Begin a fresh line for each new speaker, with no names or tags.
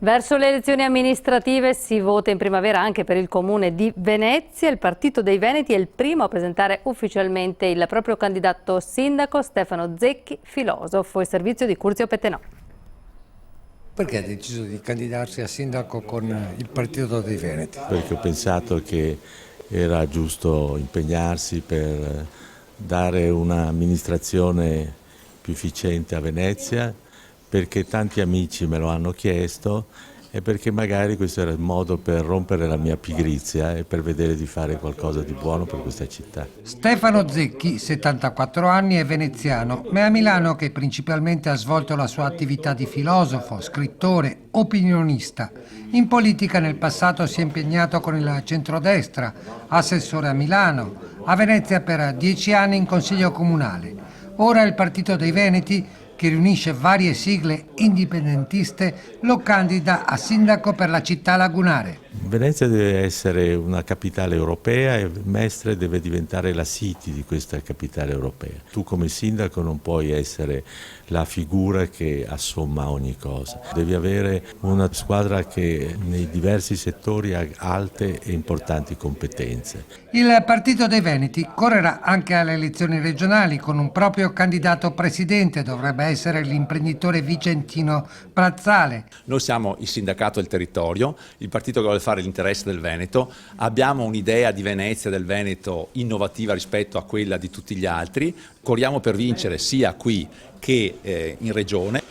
Verso le elezioni amministrative si vota in primavera anche per il comune di Venezia. Il Partito dei Veneti è il primo a presentare ufficialmente il proprio candidato sindaco, Stefano Zecchi, filosofo, il servizio di Curzio Pettenò.
Perché ha deciso di candidarsi a sindaco con il Partito dei Veneti?
Perché ho pensato che era giusto impegnarsi per dare un'amministrazione più efficiente a Venezia, perché tanti amici me lo hanno chiesto e perché magari questo era il modo per rompere la mia pigrizia e per vedere di fare qualcosa di buono per questa città.
Stefano Zecchi, 74 anni, è veneziano, ma è a Milano che principalmente ha svolto la sua attività di filosofo, scrittore, opinionista. In politica nel passato si è impegnato con il centrodestra, assessore a Milano, a Venezia per 10 anni in consiglio comunale. Ora il Partito dei Veneti, che riunisce varie sigle indipendentiste, lo candida a sindaco per la città lagunare.
Venezia deve essere una capitale europea e Mestre deve diventare la City di questa capitale europea. Tu come sindaco non puoi essere la figura che assomma ogni cosa. Devi avere una squadra che nei diversi settori ha alte e importanti competenze.
Il Partito dei Veneti correrà anche alle elezioni regionali con un proprio candidato presidente, dovrebbe essere l'imprenditore vicentino Brazzale.
Noi siamo il sindacato del territorio, il partito che vuole fare l'interesse del Veneto, abbiamo un'idea di Venezia, del Veneto, innovativa rispetto a quella di tutti gli altri, corriamo per vincere sia qui che in regione.